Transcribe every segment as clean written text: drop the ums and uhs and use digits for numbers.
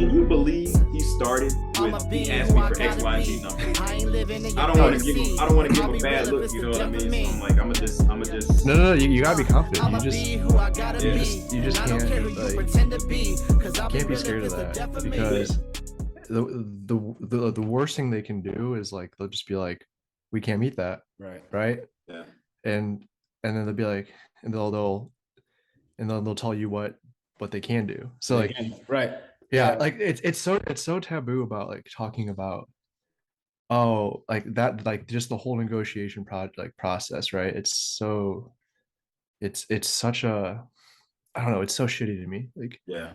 Can you believe he started with he asked me for X, Y, and Z numbers? I don't want to give him. I don't want to give him a bad look. You know what I mean? So I'm like, I'm gonna just. No. You gotta be confident. You just can't can't be scared of that, because the worst thing they can do is like they'll just be like, we can't meet that, right? Yeah. And then they'll be like, and they'll tell you what they can do. So like, yeah, like it's so taboo about like talking about, oh, like that, like just the whole negotiation process, right? It's such a, I don't know, it's so shitty to me. Like, Yeah.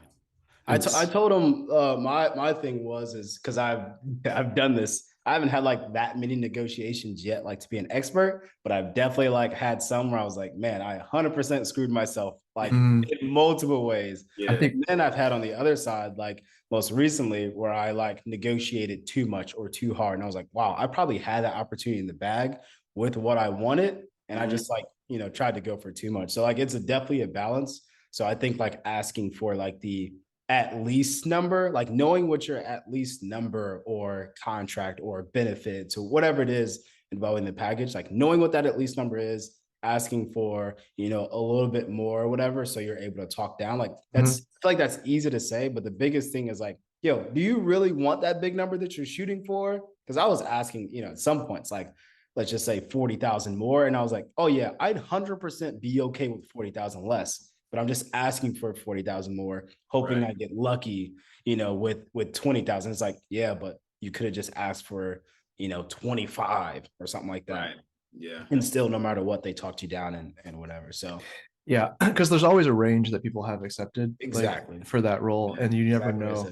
I told him my thing is because I've done this. I haven't had like that many negotiations yet, like to be an expert, but I've definitely like had some where I was like, man, I 100% screwed myself like in multiple ways. Yeah. I think then I've had on the other side, like most recently, where I like negotiated too much or too hard, and I was like, wow, I probably had that opportunity in the bag with what I wanted, and I just like tried to go for too much. So like it's definitely a balance. So I think like asking for like the at least number, like knowing what your at least number or contract or benefits or whatever it is involving the package, like knowing what that at least number is, asking for, a little bit more or whatever. So you're able to talk down. Like I feel like that's easy to say, but the biggest thing is like, yo, do you really want that big number that you're shooting for? Because I was asking, at some points, like, let's just say 40,000 more. And I was like, oh yeah, I'd 100% be okay with 40,000 less. But I'm just asking for 40,000 more, hoping I get lucky, with 20,000. It's like, yeah, but you could have just asked for, 25 or something like that. Right. Yeah. And still, no matter what, they talked you down and whatever. So yeah, because there's always a range that people have accepted exactly for that role, and you never know.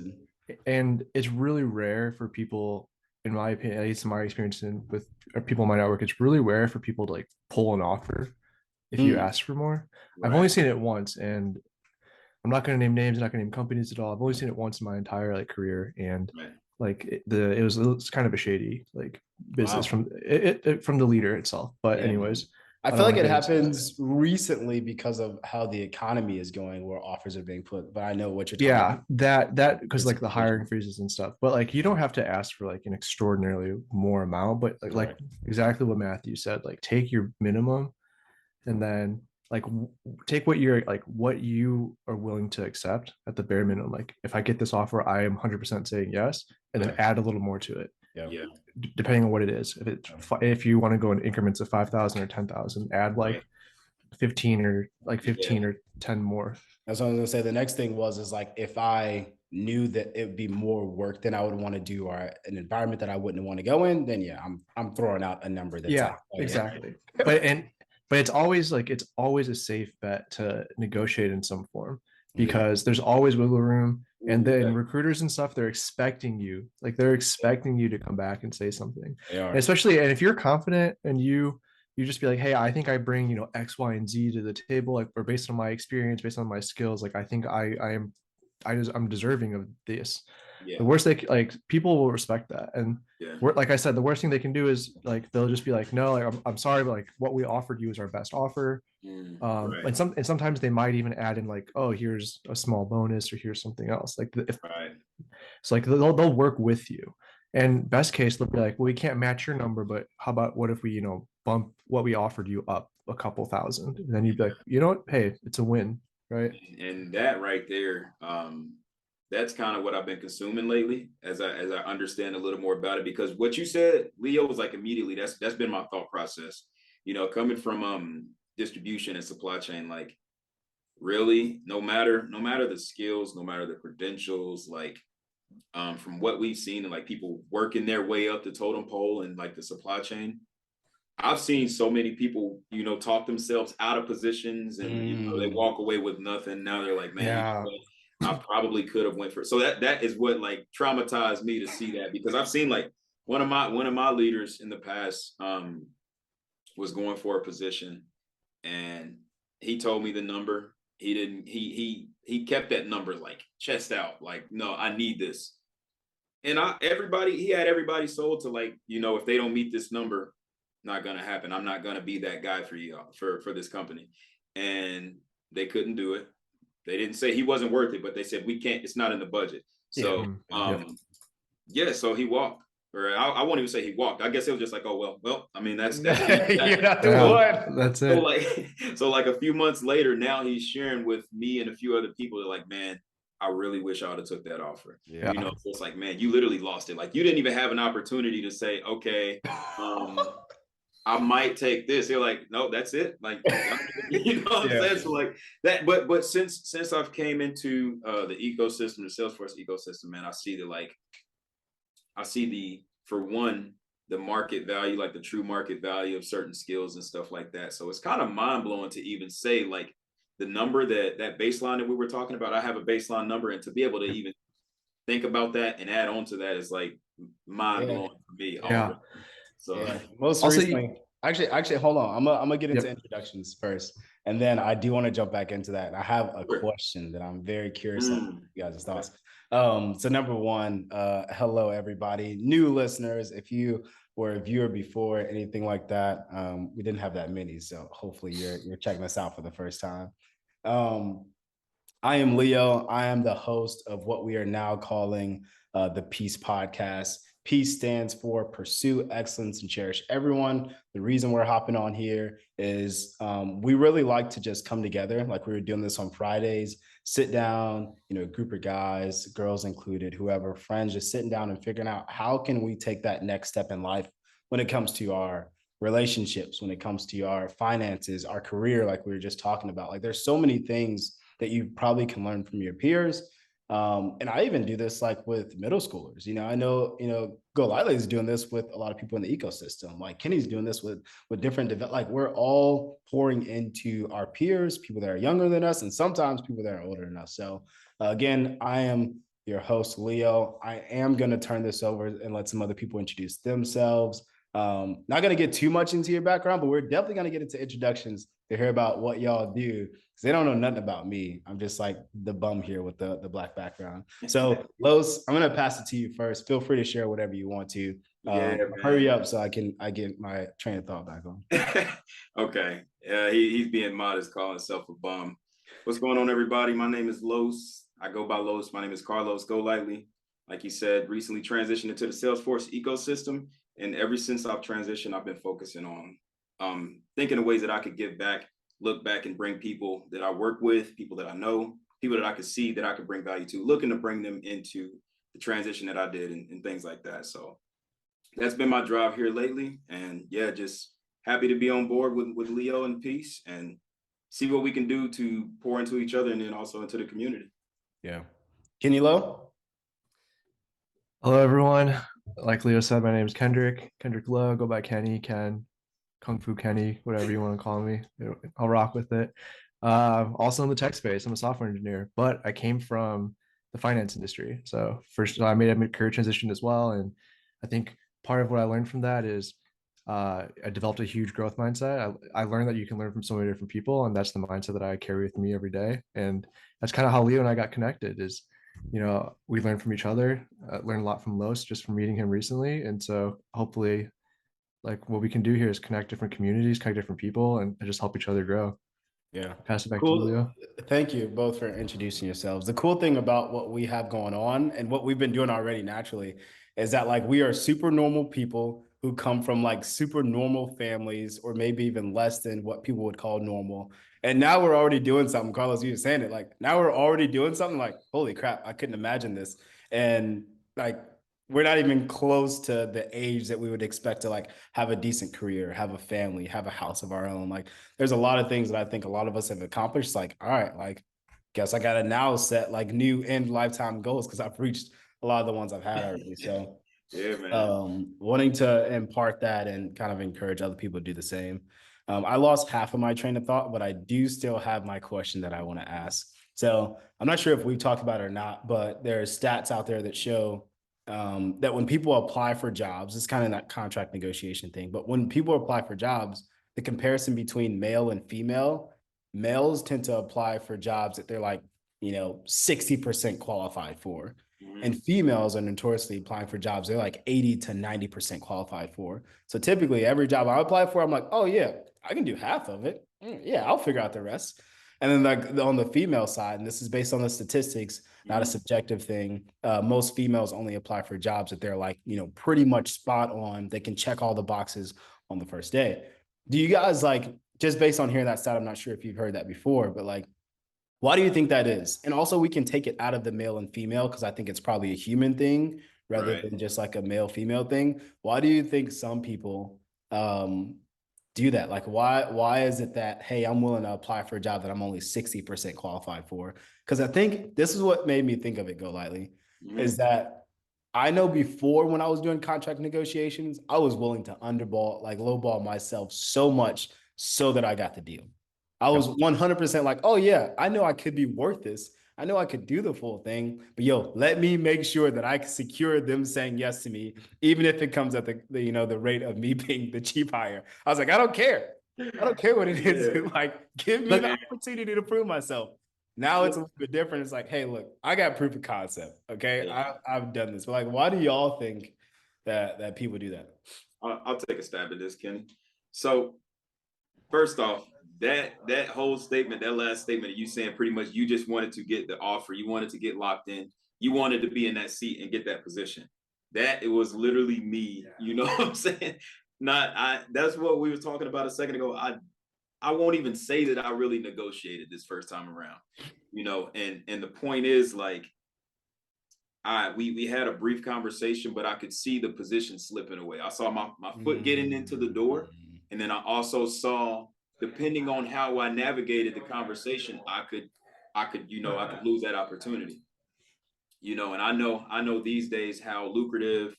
And it's really rare for people, in my opinion, at least in my experience with people in my network, it's really rare for people to like pull an offer if you ask for more. I've only seen it once, and I'm not going to name names, I'm not going to name companies at all. I've only seen it once in my entire like career, and like it was kind of a shady like business from from the leader itself. But anyways, I feel like it happens recently because of how the economy is going, where offers are being put. But I know what you're talking about. That because like the hiring freezes and stuff. But like you don't have to ask for like an extraordinarily more amount. But like exactly what Matthew said, like take your minimum, and then like take what you're like what you are willing to accept at the bare minimum. Like if I get this offer, I am 100% saying yes, and then add a little more to it. Yeah. Depending on what it is. If you want to go in increments of 5,000 or 10,000, add like 15 or 10 more. That's what I was gonna say. The next thing is like if I knew that it would be more work than I would want to do, or an environment that I wouldn't want to go in, then I'm throwing out a number that's exactly. But it's always a safe bet to negotiate in some form, because there's always wiggle room. And then recruiters and stuff, they're expecting you to come back and say something. And especially, and if you're confident and you just be like, hey, I think I bring, X, Y, and Z to the table, like, or based on my experience, based on my skills, like I think I'm deserving of this. The worst people will respect that. And like I said, the worst thing they can do is like they'll just be like, no, like I'm sorry, but like what we offered you is our best offer. And sometimes they might even add in like, oh, here's a small bonus, or here's something else. Like so like they'll work with you. And best case, they'll be like, well, we can't match your number, but how about what if we, bump what we offered you up a couple thousand? And then you'd be like, you know what? Hey, it's a win, right? And that right there, that's kind of what I've been consuming lately as I understand a little more about it, because what you said, Leo, was like immediately that's been my thought process, coming from distribution and supply chain. Like really, no matter the skills, no matter the credentials, like from what we've seen, and like people working their way up the totem pole and like the supply chain, I've seen so many people, talk themselves out of positions, and they walk away with nothing. Now they're like, man, I probably could have went for it. So that is what like traumatized me to see that, because I've seen like one of my leaders in the past was going for a position, and he told me the number. He kept that number like chest out, like, no, I need this. And he had everybody sold to like, if they don't meet this number, not gonna happen. I'm not gonna be that guy for you for this company. And they couldn't do it. They didn't say he wasn't worth it, but they said we can't, it's not in the budget. So, Yep. yeah, so he walked. Or I won't even say he walked. I guess it was just like, oh well. I mean, that's You're not the Yeah, one. that's so it. like a few months later, now he's sharing with me and a few other people. They're like, man, I really wish I would have took that offer. Yeah. You know, so it's like, man, you literally lost it. Like you didn't even have an opportunity to say, okay, I might take this. You're like, no, that's it. Like, you know what I'm saying? So like that, but since I've came into the ecosystem, the Salesforce ecosystem, man, I see for one, the market value, like the true market value of certain skills and stuff like that. So it's kind of mind blowing to even say like the number that baseline that we were talking about. I have a baseline number, and to be able to even think about that and add on to that is like mind blowing for me. Yeah. So most Also, recently, actually, hold on. I'm gonna get into Yep. introductions first, and then I do want to jump back into that. I have a question that I'm very curious on you guys' thoughts. So number one, hello everybody, new listeners. If you were a viewer before, anything like that, we didn't have that many, so hopefully you're checking us out for the first time. I am Leo. I am the host of what we are now calling the P.E.A.C.E podcast. P stands for Pursue Excellence and Cherish Everyone. The reason we're hopping on here is we really like to just come together, like we were doing this on Fridays, sit down, a group of guys, girls included, whoever, friends, just sitting down and figuring out how can we take that next step in life when it comes to our relationships, when it comes to our finances, our career, like we were just talking about. Like there's so many things that you probably can learn from your peers. And I even do this like with middle schoolers. I know, Golightly is doing this with a lot of people in the ecosystem. Like Kenny's doing this with different, like we're all pouring into our peers, people that are younger than us, and sometimes people that are older than us. So again, I am your host, Leo. I am going to turn this over and let some other people introduce themselves. Not going to get too much into your background, but we're definitely going to get into introductions to hear about what y'all do, because they don't know nothing about me. I'm just like the bum here with the black background. So Los, I'm going to pass it to you first. Feel free to share whatever you want to. Hurry up so I get my train of thought back on. Okay. He's being modest, calling himself a bum. What's going on, everybody? My name is Los. I go by Los. My name is Karlos Golightly. Like you said, recently transitioned into the Salesforce ecosystem. And ever since I've transitioned, I've been focusing on thinking of ways that I could give back, look back and bring people that I work with, people that I know, people that I could see that I could bring value to, looking to bring them into the transition that I did and things like that. So that's been my drive here lately. And yeah, just happy to be on board with Leo and P.E.A.C.E and see what we can do to pour into each other and then also into the community. Yeah. Kenny Lo? Hello, everyone. Like Leo said, my name is Kendrick Lo. Go by Kenny, Ken, Kung Fu Kenny, whatever you want to call me. I'll rock with it. Also in the tech space, I'm a software engineer, but I came from the finance industry. So first, I made a career transition as well. And I think part of what I learned from that is I developed a huge growth mindset. I learned that you can learn from so many different people, and that's the mindset that I carry with me every day. And that's kind of how Leo and I got connected is, we learn from each other, learned a lot from Los just from meeting him recently. And so hopefully like what we can do here is connect different communities, connect different people, and just help each other grow. Yeah. Pass it back to Leo. Thank you both for introducing yourselves. The cool thing about what we have going on and what we've been doing already naturally is that like we are super normal people who come from like super normal families, or maybe even less than what people would call normal. And now we're already doing something. Karlos, you were saying it, like now we're already doing something like, holy crap, I couldn't imagine this. And like, we're not even close to the age that we would expect to like have a decent career, have a family, have a house of our own. Like there's a lot of things that I think a lot of us have accomplished. Like, all right, like guess I gotta now set like new end lifetime goals because I've reached a lot of the ones I've had already. So yeah, man. Wanting to impart that and kind of encourage other people to do the same. I lost half of my train of thought, but I do still have my question that I want to ask. So I'm not sure if we've talked about it or not, but there are stats out there that show that when people apply for jobs, it's kind of that contract negotiation thing, but when people apply for jobs, the comparison between male and female, males tend to apply for jobs that they're like, 60% qualified for. And females are notoriously applying for jobs they're like 80 to 90% qualified for. So typically every job I apply for, I'm like, oh yeah, I can do half of it. Yeah, I'll figure out the rest. And then like on the female side, and this is based on the statistics, not a subjective thing. Most females only apply for jobs that they're like, pretty much spot on. They can check all the boxes on the first day. Do you guys like, just based on hearing that stat, I'm not sure if you've heard that before, but like, why do you think that is? And also we can take it out of the male and female, because I think it's probably a human thing rather than just like a male female thing. Why do you think some people do that? Like why is it that, hey, I'm willing to apply for a job that I'm only 60% qualified for? Because I think this is what made me think of it, Golightly, is that I know before when I was doing contract negotiations, I was willing to lowball myself so much so that I got the deal. I was 100% like, oh yeah, I know I could be worth this. I know I could do the full thing, but let me make sure that I can secure them saying yes to me, even if it comes at the rate of me being the cheap hire. I was like, I don't care. I don't care what it is. Like, give me the opportunity to prove myself. Now it's a little bit different. It's like, hey, look, I got proof of concept. Okay, I've done this. But like, why do y'all think that people do that? I'll take a stab at this, Kenny. So first off, that whole statement, that last statement of you saying pretty much you just wanted to get the offer, you wanted to get locked in, you wanted to be in that seat and get that position. That it was literally me, you know what I'm saying? That's what we were talking about a second ago. I won't even say that I really negotiated this first time around, and the point is like we had a brief conversation, but I could see the position slipping away. I saw my foot getting into the door, and then I also saw, depending on how I navigated the conversation, I could lose that opportunity. And I know these days how lucrative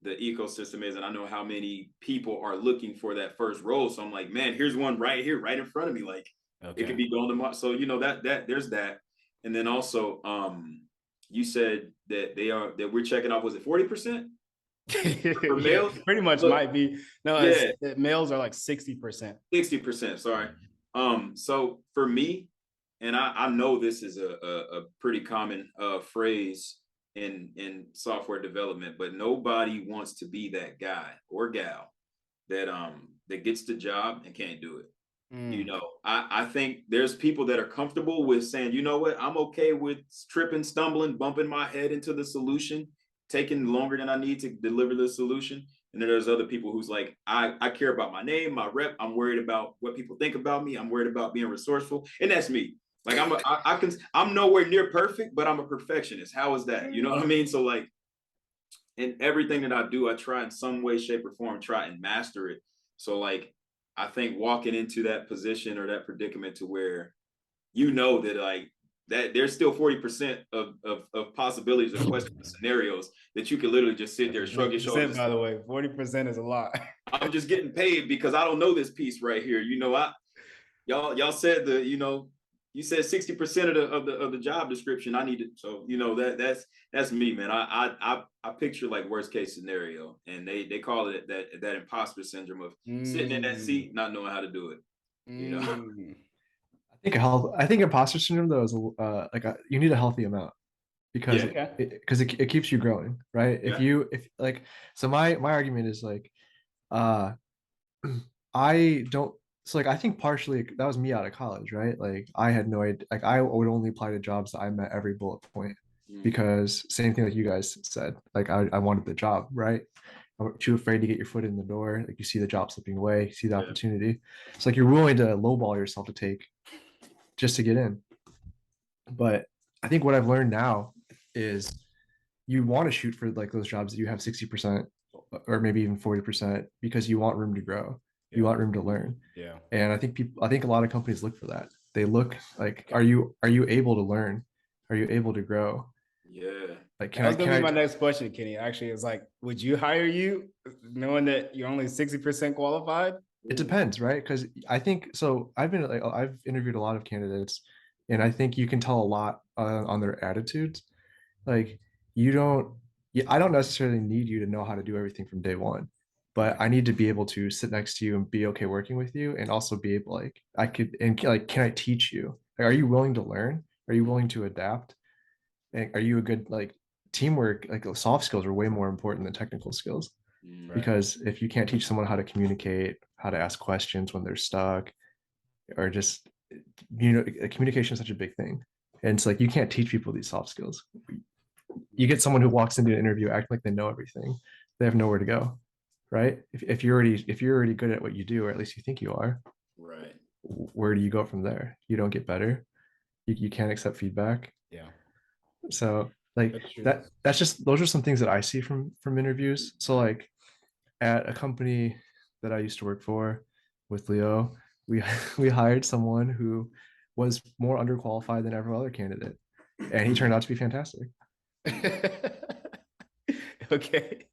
the ecosystem is, and I know how many people are looking for that first role. So I'm like, man, here's one right here, right in front of me. Like it could be going tomorrow. So that there's that. And then also, you said that we're checking off, was it 40%? For males? Yeah, pretty much. Look, might be. No, males are like 60%. 60%, sorry. So for me, and I know this is a pretty common phrase in software development, but nobody wants to be that guy or gal that gets the job and can't do it. I think there's people that are comfortable with saying, you know what, I'm okay with tripping, stumbling, bumping my head into the solution, taking longer than I need to deliver the solution. And then there's other people who's like, I care about my name, my rep. I'm worried about what people think about me. I'm worried about being resourceful. And that's me. Like I'm nowhere near perfect, but I'm a perfectionist. How is that? You know what I mean? So like in everything that I do, I try in some way, shape, or form, try and master it. So like, I think walking into that position or that predicament to where that like that there's still 40% of possibilities of questions, scenarios that you can literally just sit there, shrug your shoulders. By the way, 40% is a lot. I'm just getting paid because I don't know this piece right here. Y'all said you said 60% of the job description I needed. So that's me, man. I picture like worst case scenario, and they call it that imposter syndrome of sitting in that seat, not knowing how to do it. I think imposter syndrome though is you need a healthy amount, because it keeps you growing, right? So my argument is like, I don't. So like I think partially that was me out of college, right? Like I had no idea. Like I would only apply to jobs that I met every bullet point, because same thing like you guys said. Like I wanted the job, right? I'm too afraid to get your foot in the door. Like you see the job slipping away, you see the opportunity. It's like you're willing to lowball yourself to take just to get in. But I think what I've learned now is you want to shoot for like those jobs that you have 60% or maybe even 40%, because you want room to grow. You want room to learn. And I think a lot of companies look for that. They look like, are you able to learn? Are you able to grow? Like, that was gonna be my next question, Kenny. Actually, it's like, would you hire you knowing that you're only 60% qualified? It depends, right? Because I think so. I've interviewed a lot of candidates, and I think you can tell a lot on their attitudes. Like I don't necessarily need you to know how to do everything from day one, but I need to be able to sit next to you and be okay working with you, and also be able can I teach you? Like, are you willing to learn? Are you willing to adapt? And are you a good teamwork? Like soft skills are way more important than technical skills. Because if you can't teach someone how to communicate, how to ask questions when they're stuck, or just communication is such a big thing. And it's like, you can't teach people these soft skills. You get someone who walks into an interview acting like they know everything. They have nowhere to go, right? If you're already good at what you do, or at least you think you are, Right. where do you go from there? You don't get better. You can't accept feedback. Yeah. So like that's just, those are some things that I see from interviews. So like at a company that I used to work for with Leo, we we hired someone who was more underqualified than every other candidate, and he turned out to be fantastic. Okay.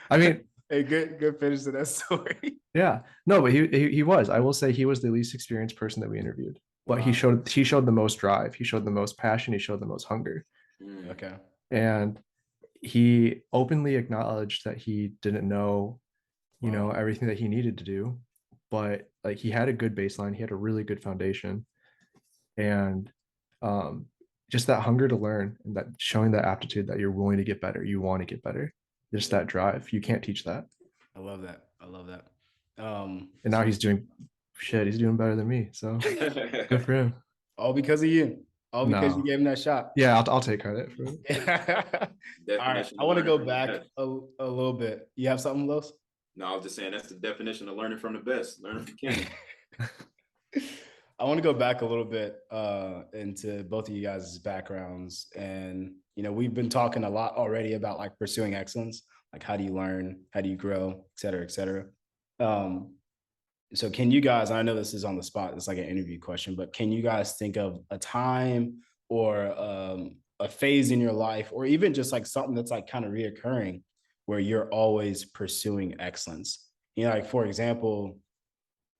I mean, hey, good finish to that story. yeah, no, but he was. I will say he was the least experienced person that we interviewed, but he showed the most drive. He showed the most passion. He showed the most hunger. Okay. And he openly acknowledged that he didn't know, everything that he needed to do, but like he had a good baseline. He had a really good foundation, and just that hunger to learn, and that showing that aptitude that you're willing to get better, you want to get better, just that drive. You can't teach that. I love that. And now he's doing better than me. So good for him. All because of you. All because you gave him that shot. Yeah, I'll take credit for it. All right. I want to go back a little bit. You have something, Los? No, I was just saying that's the definition of learning from the best. Learning from Kenny. I want to go back a little bit into both of you guys' backgrounds. And, we've been talking a lot already about like pursuing excellence, like how do you learn, how do you grow, et cetera, et cetera. So can you guys, I know this is on the spot, it's like an interview question, but can you guys think of a time or a phase in your life, or even just like something that's like kind of reoccurring where you're always pursuing excellence? Like for example,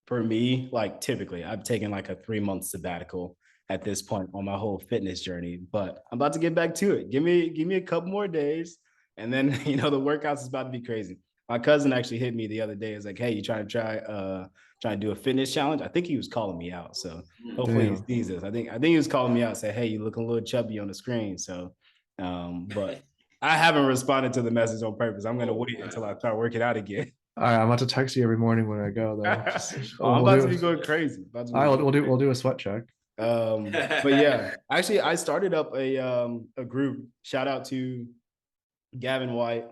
for me, like typically I've taken like a 3-month sabbatical at this point on my whole fitness journey, but I'm about to get back to it. Give me a couple more days. And then, the workouts is about to be crazy. My cousin actually hit me the other day. It's like, hey, you trying to do a fitness challenge? I think he was calling me out. So hopefully he sees this. I think he was calling me out, say, hey, you looking a little chubby on the screen. So, but I haven't responded to the message on purpose. I'm gonna wait until I start working out again. All right, I'm about to text you every morning when I go though. I'm about to be going crazy. All right, we'll do a sweat check. But yeah, actually, I started up a group. Shout out to Gavin White,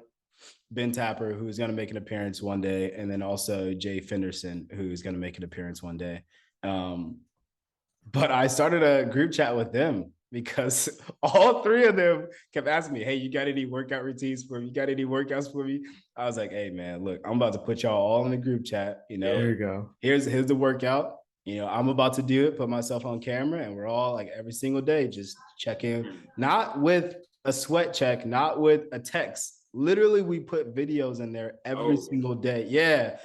Ben Tapper, who's going to make an appearance one day, and then also Jay Fenderson, who's going to make an appearance one day. But I started a group chat with them because all three of them kept asking me, hey, you got any workout routines for me? You got any workouts for me? I was like, hey, man, look, I'm about to put y'all all in the group chat. There you go. Here's the workout. I'm about to do it, put myself on camera, and we're all like every single day just checking, not with a sweat check, not with a text. Literally, we put videos in there every single day. Yeah.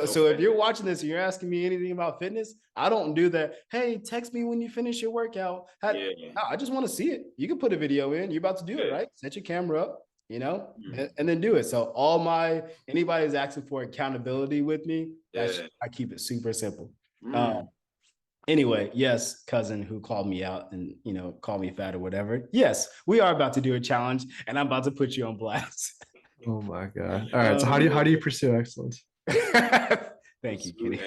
So if you're watching this and you're asking me anything about fitness, I don't do that. Hey, text me when you finish your workout. No, I just want to see it. You can put a video in. You're about to do it, right? Set your camera up, and then do it. So anybody who's asking for accountability with me, I keep it super simple. Anyway, yes, cousin who called me out and, called me fat or whatever. Yes, we are about to do a challenge and I'm about to put you on blast. Oh my God. All right. So how do you pursue excellence? Thank you, Kenny.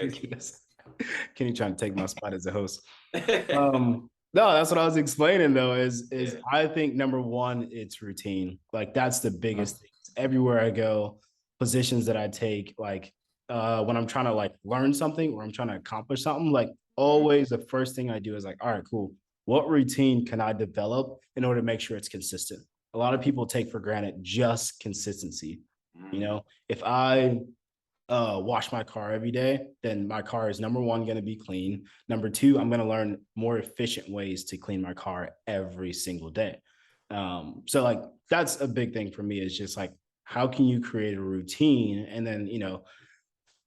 Kenny trying to take my spot as a host. No, that's what I was explaining though, is I think number one, it's routine. Like that's the biggest thing. Everywhere I go, positions that I take, like when I'm trying to like learn something or I'm trying to accomplish something, like always the first thing I do is like, all right, cool. What routine can I develop in order to make sure it's consistent? A lot of people take for granted just consistency. If I wash my car every day, then my car is number one, going to be clean. Number two, I'm going to learn more efficient ways to clean my car every single day. So like, that's a big thing for me, is just like, how can you create a routine? And then,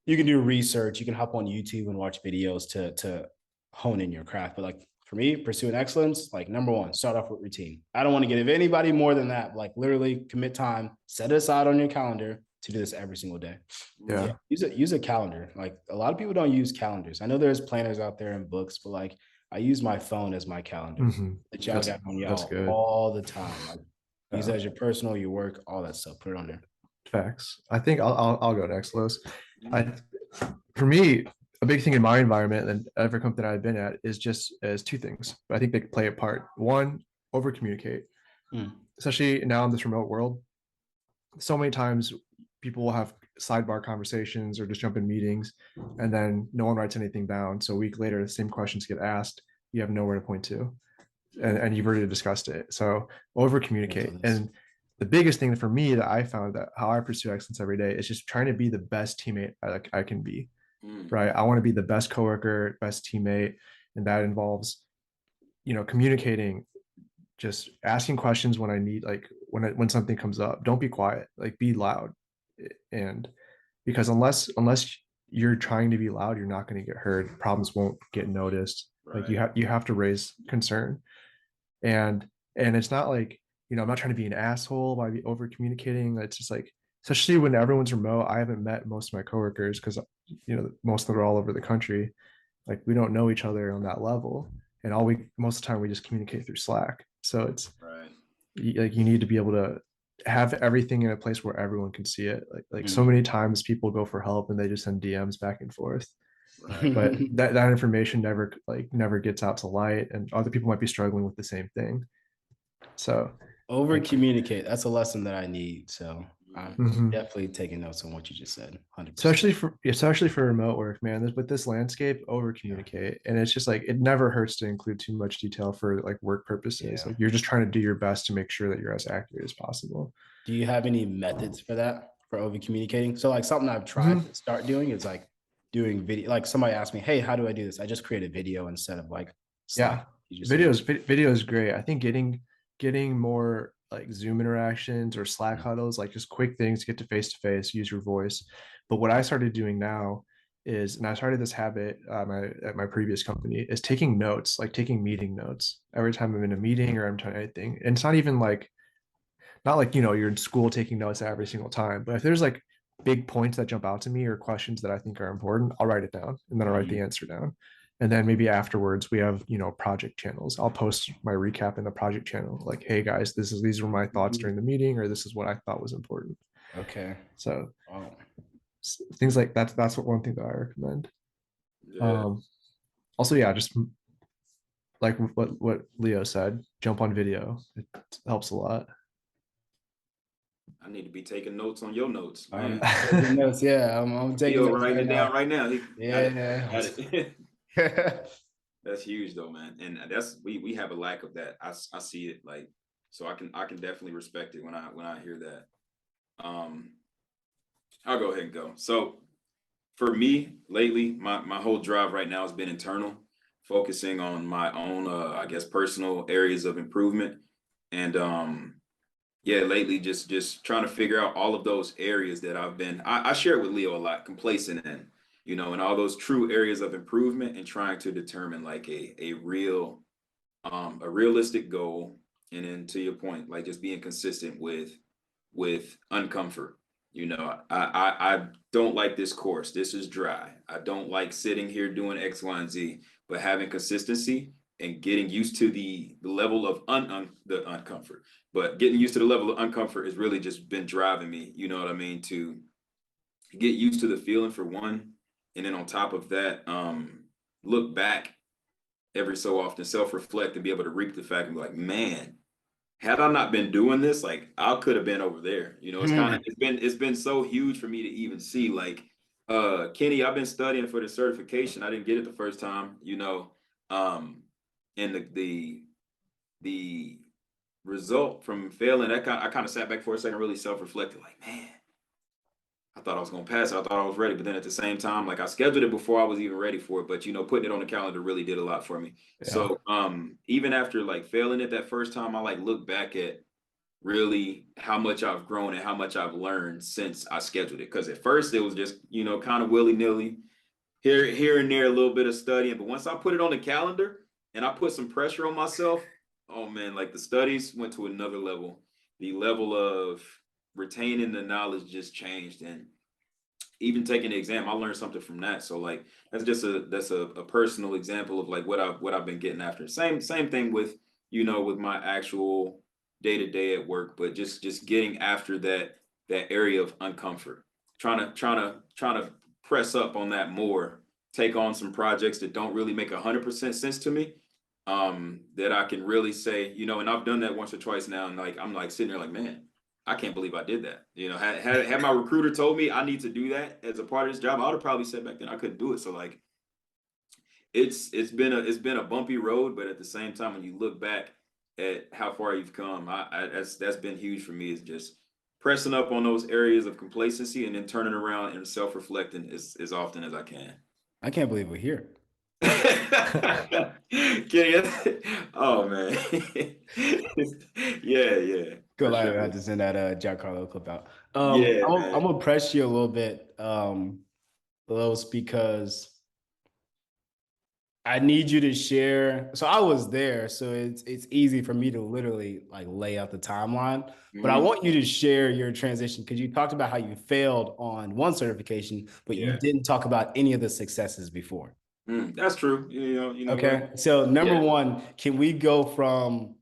you can do research, you can hop on YouTube and watch videos to hone in your craft. But like for me, pursuing excellence, like number one, start off with routine. I don't want to give anybody more than that. Like literally commit time, set it aside on your calendar to do this every single day. Yeah. Use a calendar. Like a lot of people don't use calendars. I know there's planners out there and books, but like I use my phone as my calendar. That y'all got on y'all all the time. Like use it as your personal, your work, all that stuff. Put it on there. Facts. I think I'll go next, Los. For me, a big thing in my environment and every company I've been at is just as two things. But I think they play a part. One, over communicate, especially now in this remote world. So many times people will have sidebar conversations or just jump in meetings and then no one writes anything down. So a week later, the same questions get asked. You have nowhere to point to. And you've already discussed it. So over communicate. And the biggest thing for me that I found that how I pursue excellence every day is just trying to be the best teammate I can be. Right. I want to be the best coworker, best teammate. And that involves, communicating, just asking questions when I need, like when something comes up. Don't be quiet, like be loud. And because unless you're trying to be loud, you're not going to get heard. Problems won't get noticed. Right. Like you have to raise concern. And it's not like, I'm not trying to be an asshole by over communicating. It's just like, especially when everyone's remote. I haven't met most of my coworkers because most of them are all over the country. Like we don't know each other on that level, and most of the time we just communicate through Slack. So it's right. Like you need to be able to have everything in a place where everyone can see it. Like so many times people go for help and they just send DMs back and forth. Right. But that information never gets out to light, and other people might be struggling with the same thing. So over communicate. That's a lesson that I need. So I'm definitely taking notes on what you just said. 100%. Especially for remote work, man. With this landscape, over communicate, and it's just like it never hurts to include too much detail for like work purposes. Like you're just trying to do your best to make sure that you're as accurate as possible. Do you have any methods for that, for over communicating? So like something I've tried to start doing is like doing video. Like somebody asked me, hey, how do I do this? I just create a video instead of like Slack. Video is great. I think getting more like Zoom interactions or Slack huddles, like just quick things to get to face, use your voice. But what I started doing now is, and I started this habit at my previous company, is taking notes, like taking meeting notes every time I'm in a meeting or I'm trying anything. And it's not even like, not like, you're in school taking notes every single time, but if there's like big points that jump out to me or questions that I think are important, I'll write it down and then I'll write the answer down. And then maybe afterwards we have, project channels. I'll post my recap in the project channel. Like, hey guys, these were my thoughts during the meeting, or this is what I thought was important. Okay. So things like that's one thing that I recommend. Yeah. Also, yeah, just like what Leo said, jump on video. It helps a lot. I need to be taking notes on your notes. Taking notes, yeah. I'm taking notes writing it down right now. Yeah. That's huge though, man. And that's we have a lack of that. I see it like, so I can definitely respect it when I hear that. I'll go ahead and go. So for me lately, my whole drive right now has been internal, focusing on my own I guess personal areas of improvement. And lately just trying to figure out all of those areas that I share it with Leo a lot, complacent in, and all those true areas of improvement, and trying to determine like a realistic goal. And then to your point, like just being consistent with uncomfort. I don't like this course. This is dry. I don't like sitting here doing X, Y, and Z, but having consistency and getting used to the level of the uncomfort. But getting used to the level of uncomfort has really just been driving me, you know what I mean, to get used to the feeling for one. And then on top of that, look back every so often, self-reflect, and be able to reap the fact and be like, man, had I not been doing this, like I could have been over there. It's been so huge for me to even see, like, Kenny, I've been studying for the certification. I didn't get it the first time, and the result from failing, I kind of sat back for a second, really self-reflected, like, man, I thought I was gonna pass it. I thought I was ready, but then at the same time, like I scheduled it before I was even ready for it. But putting it on the calendar really did a lot for me. Yeah. So even after like failing it that first time, I like look back at really how much I've grown and how much I've learned since I scheduled it. Because at first it was just kind of willy-nilly, here and there, a little bit of studying. But once I put it on the calendar and I put some pressure on myself, oh man, like the studies went to another level. The level of retaining the knowledge just changed, and even taking the exam, I learned something from that. So like that's a personal example of like what I've been getting after. Same thing with with my actual day-to-day at work, but just getting after that area of uncomfort, trying to press up on that more take on some projects that don't really make 100% sense to me. That I can really say, you know, and I've done that once or twice now, and like I'm like sitting there like, man, I can't believe I did that. You know, had my recruiter told me I need to do that as a part of this job, I would have probably said back then I couldn't do it. So like, it's been a bumpy road, but at the same time, when you look back at how far you've come, that's been huge for me. Is just pressing up on those areas of complacency and then turning around and self-reflecting as often as I can. I can't believe we're here. Kenny, oh man. Yeah. Good, For I sure. had to send that Giancarlo clip out. Yeah, I'm man. gonna press you a little bit, Los, because I need you to share. So I was there, so it's easy for me to literally like lay out the timeline. But I Mhm. want you to share your transition because you talked about how you failed on one certification, but you Yeah. didn't talk about any of the successes before. That's true. You know what? Okay. So number Yeah. one, can we go from,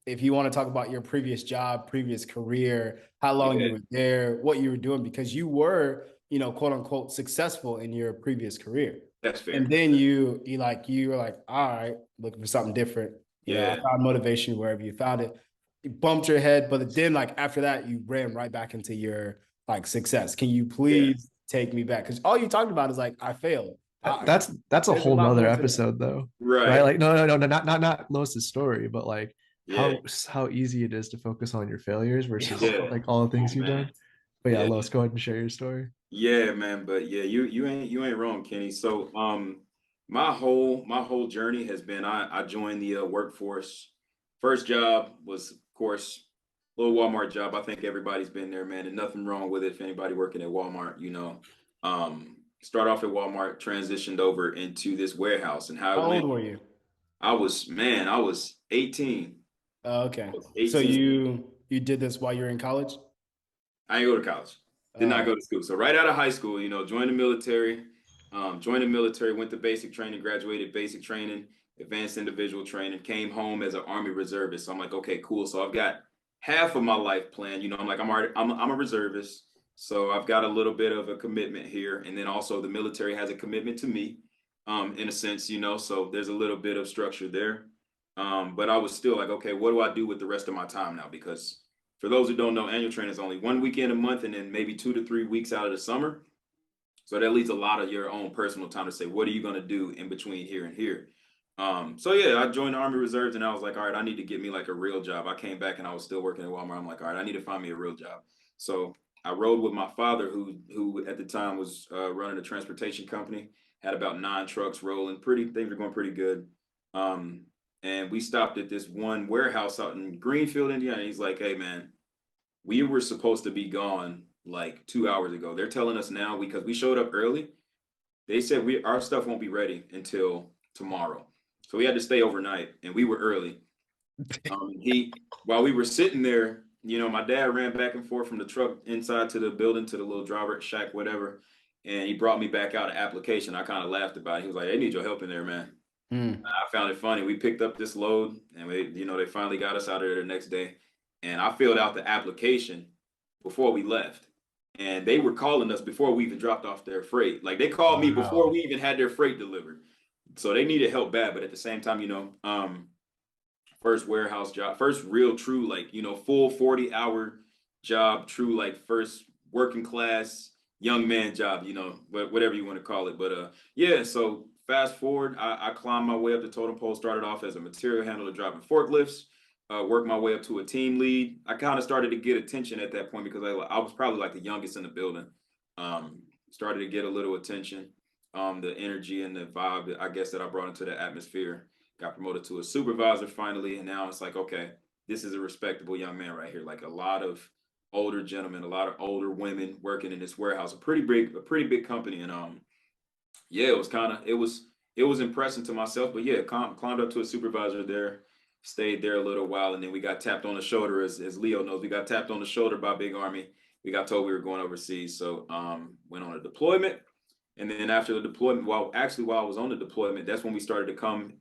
if you want to talk about your previous job, previous career, how long you Yeah. were there, what you were doing, because you were, you know, quote unquote, successful in your previous career. That's fair. And then you were like, all right, looking for something different. You know, I Yeah. found motivation wherever you found it. You bumped your head, but then like after that, you ran right back into your like success. Can you Yeah. please take me back? Because all you talked about is like, I failed. That's a There's a whole lot nother more to that. episode though, right? Right. Like no, not Lois's story, but like Yeah. how easy it is to focus on your failures versus Yeah. like all the Oh things you've man. done. But yeah, Yeah. Lois, go ahead and share your story. Yeah, man. But yeah, you ain't wrong, Kenny. So my whole journey has been I joined the workforce. First job was, of course, a little Walmart job. I think everybody's been there, man, and nothing wrong with it. If anybody working at Walmart, you know, start off at Walmart, transitioned over into this warehouse, and how How it old went. were you? I was 18. Oh, I okay. was So 18. you did this while you're in college? I didn't go to college. Did not Oh, go to school. So right out of high school, you know, joined the military. Joined the military, went to basic training, graduated basic training, advanced individual training, came home as an Army reservist. So I'm like, okay, cool. So I've got half of my life planned. You know, I'm like, I'm a reservist. So I've got a little bit of a commitment here. And then also the military has a commitment to me, in a sense, you know, so there's a little bit of structure there. But I was still like, okay, what do I do with the rest of my time now? Because for those who don't know, annual training is only one weekend a month and then maybe 2 to 3 weeks out of the summer. So that leaves a lot of your own personal time to say, what are you going to do in between here and here? So yeah, I joined the Army Reserves and I was like, all right, I need to get me like a real job. I came back and I was still working at Walmart. I'm like, all right, I need to find me a real job. So I rode with my father, who at the time was running a transportation company, had about 9 trucks rolling. Things were going pretty good. Um, and we stopped at this one warehouse out in Greenfield, Indiana. He's like, hey man, we were supposed to be gone like 2 hours ago. They're telling us now because we showed up early. They said our stuff won't be ready until tomorrow. So we had to stay overnight and we were early. While we were sitting there, you know, my dad ran back and forth from the truck inside to the building to the little driver shack, whatever. And he brought me back out an application. I kind of laughed about it. He was like, they need your help in there, man. I found it funny. We picked up this load and they finally got us out of there the next day. And I filled out the application before we left. And they were calling us before we even dropped off their freight. Like they called me before wow. we even had their freight delivered. So they needed help bad, but at the same time, you know, first warehouse job, first real true, like, you know, full 40-hour job, true, like first working class young man job, you know, whatever you want to call it. But yeah, so fast forward, I climbed my way up the totem pole, started off as a material handler driving forklifts, worked my way up to a team lead. I kind of started to get attention at that point because I was probably like the youngest in the building. Started to get a little attention. The energy and the vibe, I guess, that I brought into the atmosphere. Got promoted to a supervisor finally, and now it's like, okay, this is a respectable young man right here. Like a lot of older gentlemen, a lot of older women working in this warehouse, a pretty big company. And yeah, it was impressive to myself. But yeah, climbed up to a supervisor there, stayed there a little while, and then we got tapped on the shoulder, as Leo knows, we got tapped on the shoulder by Big Army. We got told we were going overseas, so went on a deployment. And then after the deployment, while I was on the deployment, that's when we started to come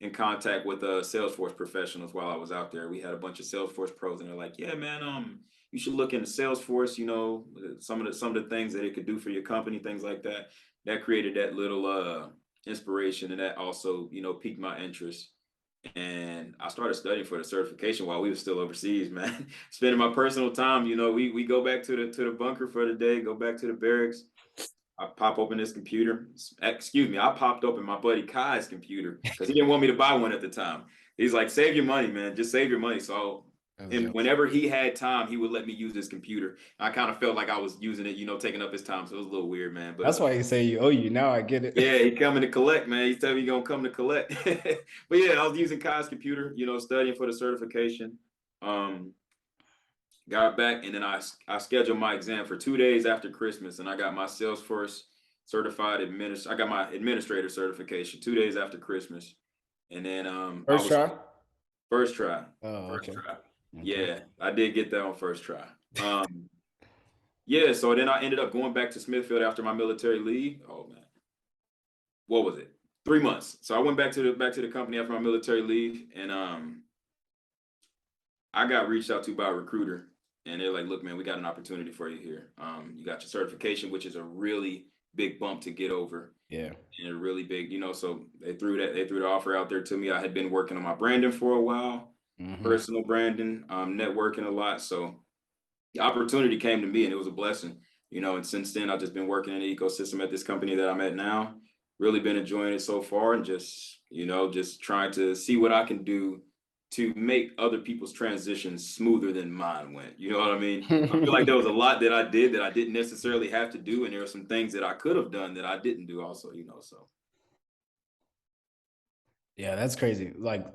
in contact with Salesforce professionals while I was out there. We had a bunch of Salesforce pros, and they're like, "Yeah, man, you should look into Salesforce. You know, some of the things that it could do for your company, things like that." that created that little inspiration, and that also, you know, piqued my interest. And I started studying for the certification while we were still overseas, man. Spending my personal time, you know, we go back to the bunker for the day, go back to the barracks. I pop open this computer. Excuse me, I popped open my buddy Kai's computer because he didn't want me to buy one at the time. He's like, save your money, man. Just save your money. So, and whenever he had time, he would let me use his computer. I kind of felt like I was using it, you know, taking up his time. So it was a little weird, man. But that's why you say you owe you. Now I get it. yeah, he coming to collect, man. He's telling me he's gonna come to collect. But yeah, I was using Kai's computer, you know, studying for the certification. Got back, and then I scheduled my exam for 2 days after Christmas, and I got my Salesforce certified I got my administrator certification 2 days after Christmas. And then First try? First try. Oh, first okay. try. Yeah, I did get that on first try. Yeah, so then I ended up going back to Smithfield after my military leave. Oh man. What was it? 3 months. So I went back to the company after my military leave, and I got reached out to by a recruiter, and they're like, "Look, man, we got an opportunity for you here. You got your certification, which is a really big bump to get over. Yeah. And a really big, you know, so they threw the offer out there to me. I had been working on my branding for a while, personal branding, networking a lot. So the opportunity came to me, and it was a blessing, you know, and since then I've just been working in the ecosystem at this company that I'm at now. Really been enjoying it so far, and just, you know, just trying to see what I can do to make other people's transitions smoother than mine went. You know what I mean? I feel like there was a lot that I did that I didn't necessarily have to do, and there were some things that I could have done that I didn't do also, you know, so. Yeah, that's crazy. Like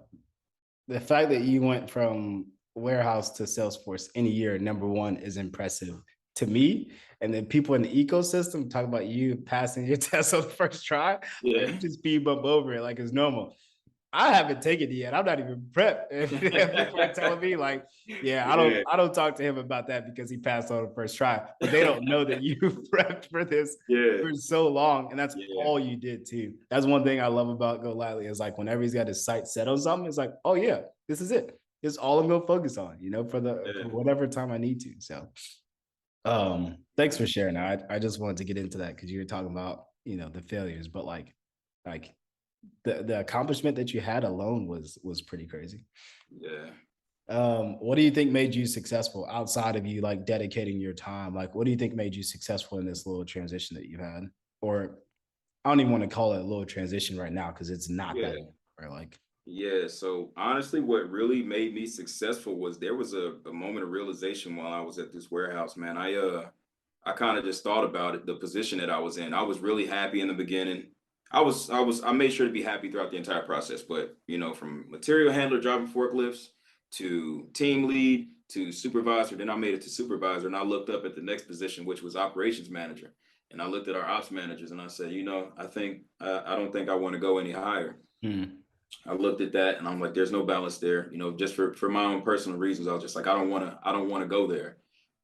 the fact that you went from warehouse to Salesforce in a year, number one, is impressive to me. And then people in the ecosystem talk about you passing your test on the first try. Yeah. Like, you just speed bump over it like it's normal. I haven't taken it yet. I'm not even prepped. And people are telling me like, yeah, I don't talk to him about that because he passed on the first try. But they don't know that you prepped for this for so long. And that's all you did too. That's one thing I love about Golightly is like whenever he's got his sight set on something, it's like, oh yeah, this is it. This is all I'm gonna focus on, you know, for whatever time I need to. So thanks for sharing that. I just wanted to get into that because you were talking about, you know, the failures, but like the accomplishment that you had alone was pretty crazy. Yeah. What do you think made you successful outside of you like dedicating your time? Like, what do you think made you successful in this little transition that you had? Or I don't even want to call it a little transition right now because it's not that, or like. Yeah, so honestly, what really made me successful was there was a moment of realization while I was at this warehouse, man. I kind of just thought about it, the position that I was in. I was really happy in the beginning. I made sure to be happy throughout the entire process, but you know, from material handler driving forklifts to team lead to supervisor, then I made it to supervisor, and I looked up at the next position, which was operations manager. And I looked at our ops managers and I said, you know, I don't think I want to go any higher. I looked at that and I'm like, there's no balance there, you know, just for my own personal reasons. I was just like, I don't want to go there.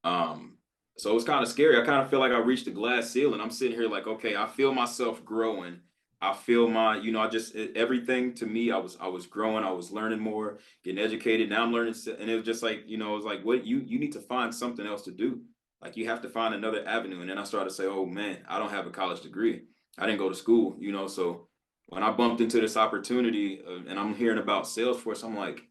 So it was kind of scary. I kind of feel like I reached the glass ceiling. I'm sitting here like, okay, I feel myself growing. I feel you know, everything to me, I was growing, I was learning more, getting educated. Now I'm learning, and it was just like, you know, it was like, what you need to find something else to do. Like you have to find another avenue. And then I started to say, oh man, I don't have a college degree. I didn't go to school, you know, so when I bumped into this opportunity and I'm hearing about Salesforce, I'm like,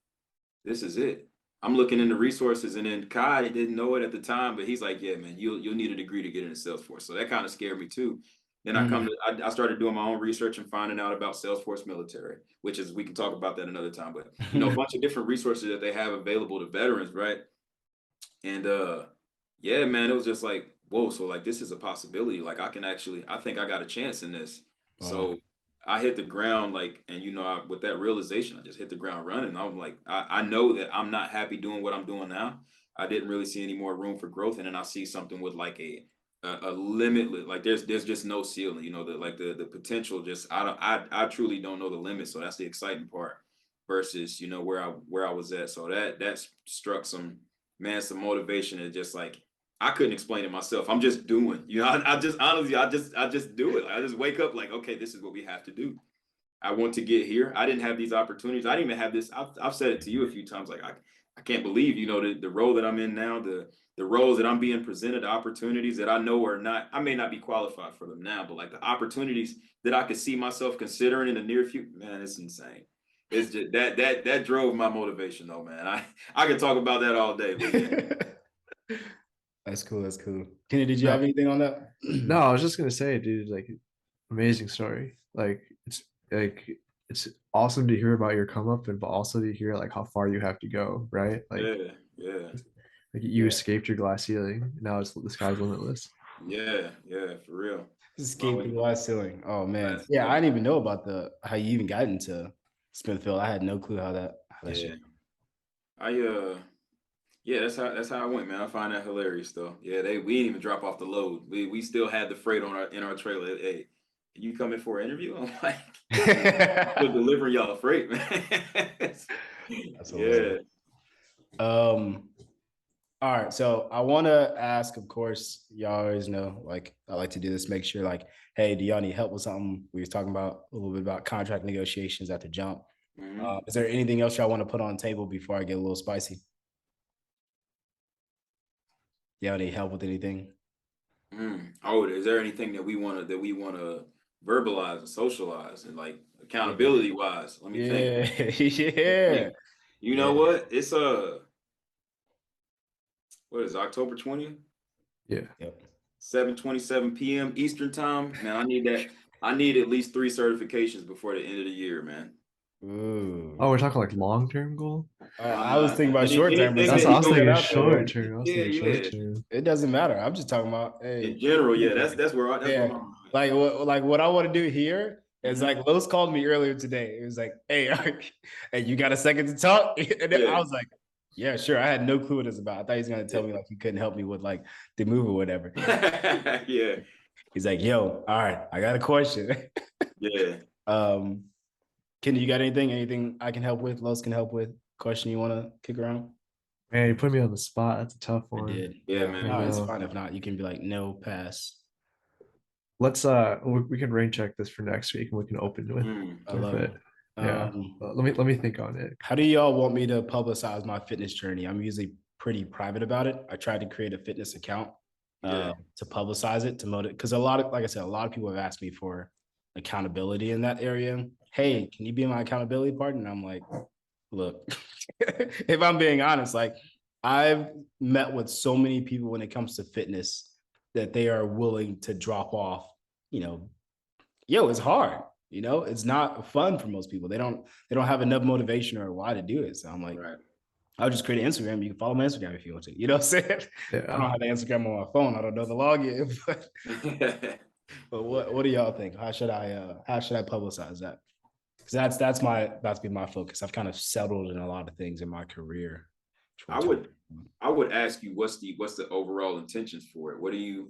this is it. I'm looking into resources, and then Kai didn't know it at the time, but he's like, yeah, man, you'll need a degree to get into Salesforce. So that kind of scared me too. Then I started doing my own research and finding out about Salesforce Military, which is, we can talk about that another time, but you know, a bunch of different resources that they have available to veterans, right? And yeah, man, it was just like, whoa, so like this is a possibility. Like I think I got a chance in this. Wow. So I hit the ground like, and you know, with that realization, I just hit the ground running. I'm like, I know that I'm not happy doing what I'm doing now. I didn't really see any more room for growth. And then I see something with like a limitless, like there's just no ceiling, you know, the potential, just, I truly don't know the limit. So that's the exciting part versus, you know, where I was at. So that struck some motivation, and just like, I couldn't explain it myself. I'm just doing, you know, I just honestly, I just do it. I just wake up like, okay, this is what we have to do. I want to get here. I didn't have these opportunities. I didn't even have this. I've said it to you a few times. Like I can't believe, you know, the role that I'm in now, the roles that I'm being presented, the opportunities that I know are not, I may not be qualified for them now, but like the opportunities that I could see myself considering in the near future, man, it's insane. It's just that drove my motivation though, man. I can talk about that all day, but yeah. That's cool. That's cool. Kenny, did you have anything on that? No, I was just gonna say, dude, like amazing story. Like it's awesome to hear about your come up, and but also to hear like how far you have to go, right? Like Yeah. like you escaped your glass ceiling. Now it's the sky's limitless. Yeah, for real. Escape the glass ceiling. Oh man. Glass Yeah, I ceiling. didn't even know about how you even got into Smithfield. I had no clue how that shit. That's how I went, man. I find that hilarious though. Yeah, we didn't even drop off the load. We still had the freight in our trailer. Hey, you coming for an interview? I'm like, we're delivering y'all freight, man. That's hilarious. All right, so I want to ask, of course, y'all always know, like I like to do this, make sure like, hey, do y'all need help with something? We was talking about a little bit about contract negotiations at the jump. Is there anything else y'all want to put on the table before I get a little spicy? Y'all need help with anything? Oh, is there anything that we want to verbalize and socialize and like accountability wise? Let me think. Yeah. You know what? It's what is it, October 20th? Yeah. Yep. 7:27 p.m. Eastern time. Man, I need that. I need at least 3 certifications before the end of the year, man. Ooh. Oh, we're talking like long-term goal? I was thinking about short-term. That's what I was thinking, short-term. Yeah. It doesn't matter. I'm just talking about, hey. In general, yeah, that's where my like what I want to do here is like Los called me earlier today. It was like, hey, hey, you got a second to talk? And then I was like, yeah, sure. I had no clue what it's about. I thought he was gonna tell me like he couldn't help me with like the move or whatever. Yeah. He's like, yo, all right, I got a question. Yeah. Kenny, you got anything I can help with? Los can help with? Question you want to kick around? Man, you put me on the spot. That's a tough one. I did. Yeah, man. No, it's fine. If not, you can be like, no, pass. Let's we can rain check this for next week and we can open with I love it. Yeah. Let me think on it. How do y'all want me to publicize my fitness journey? I'm usually pretty private about it. I tried to create a fitness account to publicize it, to motivate, because like I said, a lot of people have asked me for accountability in that area. Hey, can you be my accountability partner? And I'm like, look, if I'm being honest, like I've met with so many people when it comes to fitness that they are willing to drop off, it's hard. It's not fun for most people. They don't have enough motivation or why to do it. So I'm like, I'll just create an Instagram. You can follow my Instagram if you want to. You know what I'm saying? Yeah. I don't have the Instagram on my phone. I don't know the login. But what do y'all think? How should I publicize that? Because that's been my focus. I've kind of settled in a lot of things in my career. I would ask you what's the overall intentions for it?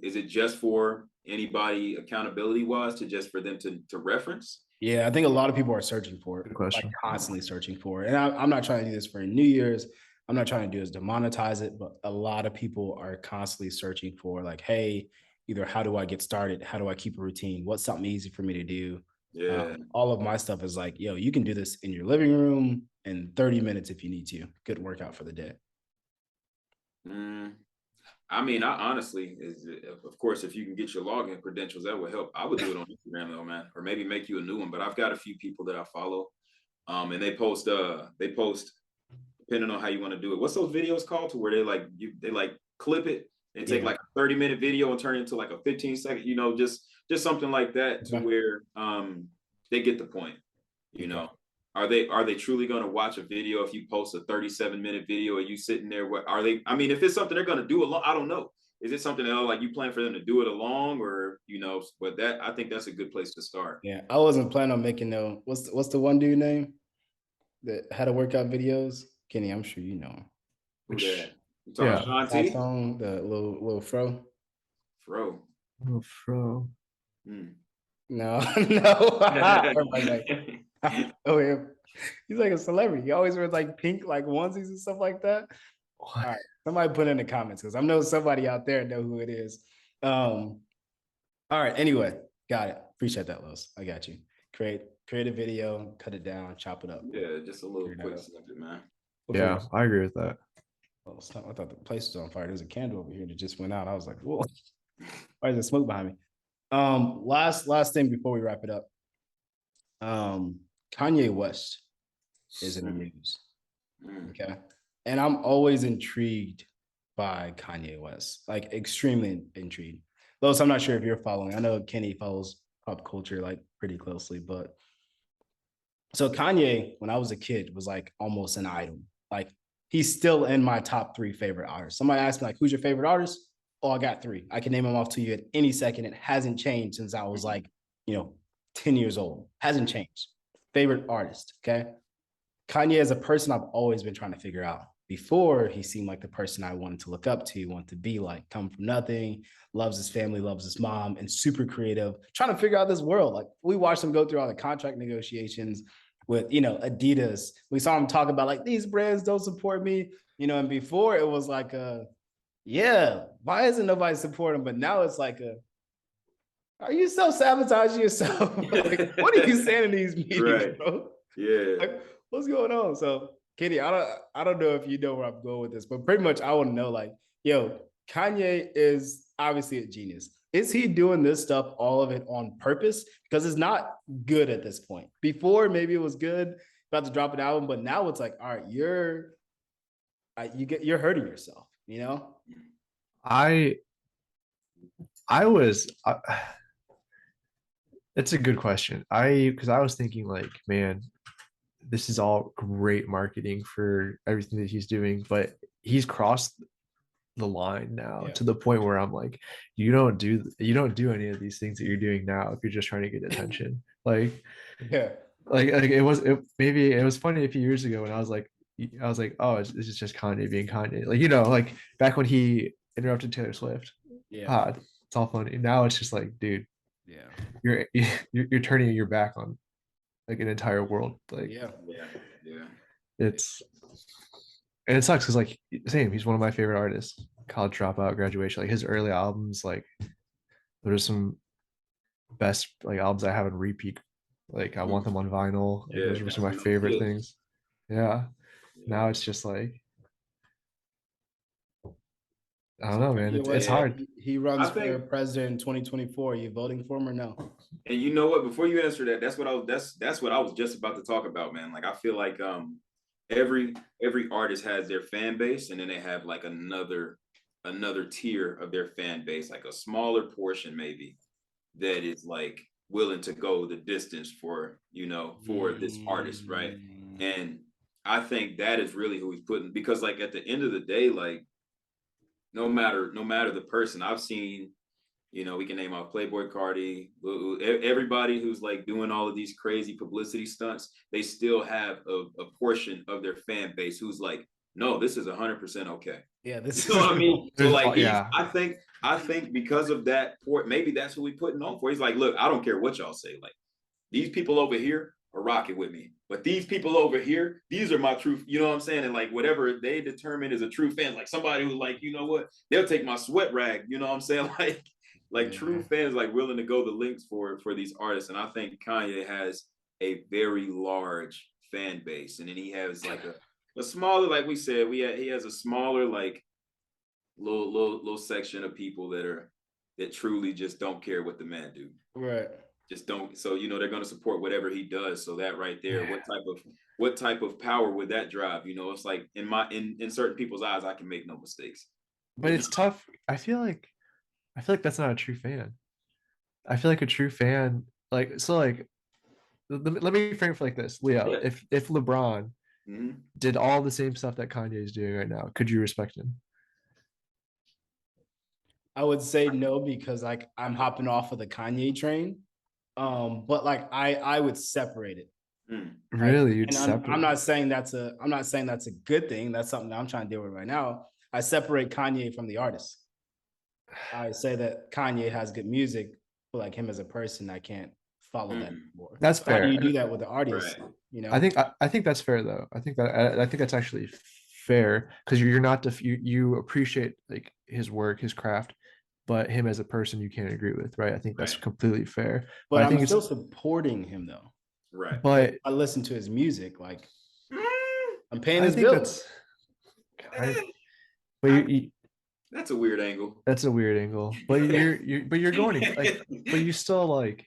Is it just for anybody accountability wise just for them to reference? Yeah, I think a lot of people are searching for it. Good question. Like constantly searching for it. And I'm not trying to do this for New Year's. I'm not trying to do this to monetize it, but a lot of people are constantly searching for like, hey, either how do I get started? How do I keep a routine? What's something easy for me to do? Yeah. All of my stuff is like, yo, you can do this in your living room in 30 minutes if you need to. Good workout for the day. I mean, I honestly, of course, if you can get your login credentials, that would help. I would do it on Instagram though, man, or maybe make you a new one. But I've got a few people that I follow, and they post depending on how you want to do it. What's those videos called to where they clip it and take like a 30-minute video and turn it into like a 15-second, just something like that to where they get the point, Are they truly going to watch a video if you post a 37-minute video? Are you sitting there? I mean, if it's something they're going to do along, I don't know. Is it something that like you plan for them to do it along or, but I think that's a good place to start. Yeah. I wasn't planning on making what's the one dude name that had to workout videos? Kenny, I'm sure you know. Which, Shanti? The little fro. Fro. Little fro. No. Everybody's like, oh yeah, he's like a celebrity. He always wears like pink like onesies and stuff like that. All right, somebody put in the comments because I know somebody out there know who it is. All right, anyway, got it. Appreciate that, Los. I got you. Create create a video, cut it down, chop it up. Yeah, just a little quick snippet, man. Yeah, I agree with that. Oh, I thought the place was on fire. There's a candle over here that just went out. I was like, whoa, why is there smoke behind me? Last thing before we wrap it up. Kanye West is in the news. Okay. And I'm always intrigued by Kanye West, like extremely intrigued. Los, I'm not sure if you're following. I know Kenny follows pop culture like pretty closely, but so Kanye, when I was a kid, was like almost an idol. Like he's still in my top 3 favorite artists. Somebody asked me like, who's your favorite artist? Oh, I got 3. I can name them off to you at any second. It hasn't changed since I was like, 10 years old. Hasn't changed. Favorite artist. Okay. Kanye as a person, I've always been trying to figure out. Before, he seemed like the person I wanted to look up to, want to be like, come from nothing, loves his family, loves his mom, and super creative, trying to figure out this world. Like we watched him go through all the contract negotiations with, Adidas. We saw him talk about like, these brands don't support me, and before it was like, yeah, why isn't nobody supporting him? But now it's like, are you self-sabotaging yourself? Like, what are you saying in these meetings, right. bro? Yeah. Like, what's going on? So, Kenny, I don't know if you know where I'm going with this, but pretty much I want to know, like, Kanye is obviously a genius. Is he doing this stuff, all of it on purpose? Because it's not good at this point. Before, maybe it was good, about to drop an album, but now it's like, all right, you're hurting yourself, It's a good question. Because I was thinking like, man, this is all great marketing for everything that he's doing, but he's crossed the line now to the point where I'm like, you don't do any of these things that you're doing now if you're just trying to get attention. Like it was funny a few years ago when I was like, oh, this is just Kanye being Kanye. Like, like back when he interrupted Taylor Swift. Yeah. It's all funny. Now it's just like, dude, you're turning your back on like an entire world. Like, it's, and it sucks because like he's one of my favorite artists. College Dropout, Graduation, like his early albums, like there's some best like albums I have on repeat. Like I want them on vinyl. Like, those are some of my favorite things. Yeah. Now it's just like, I don't know, man. It's hard. He runs for president in 2024. Are you voting for him or no? And you know what? Before you answer that, that's what I was just about to talk about, man. Like I feel like every artist has their fan base, and then they have like another tier of their fan base, like a smaller portion maybe that is like willing to go the distance for this artist, right? And I think that is really who he's putting, because like at the end of the day, like no matter the person, I've seen, we can name off Playboy Cardi, everybody who's like doing all of these crazy publicity stunts, they still have a portion of their fan base who's like, no, this is 100% okay. Yeah, this is what I mean. So like, I think because of that, maybe that's who we putting on for. He's like, look, I don't care what y'all say. Like these people over here are rocking with me, but these people over here, these are my true, you know what I'm saying? And like whatever they determine is a true fan, like somebody who's like, you know what, they'll take my sweat rag, you know what I'm saying? Like true fans, like willing to go the links for these artists. And I think Kanye has a very large fan base, and then he has like a smaller, like we said, he has a smaller like little section of people that truly just don't care what the man do. Right. Just don't. So they're going to support whatever he does. So that right there, what type of power would that drive? It's like in certain people's eyes, I can make no mistakes. But it's tough. I feel like that's not a true fan. I feel like a true fan, like, so like, let me frame it like this, Leo. Yeah. If LeBron did all the same stuff that Kanye is doing right now, could you respect him? I would say no, because like I'm hopping off of the Kanye train. But like I would separate it. Really? You'd separate? I'm not saying that's a good thing. That's something that I'm trying to deal with right now. I separate Kanye from the artist. I say that Kanye has good music, but like him as a person, I can't follow that anymore. That's fair. How do you do that with the artist? Right. I think that's fair though. I think that's actually fair, because you're not you appreciate like his work, his craft, but him as a person you can't agree with, right? I think that's completely fair. But I'm still supporting him though. Right. But I listen to his music, like I'm paying I his think bills. that's but That's a weird angle. that's a weird angle. But you're going to like, but you still like.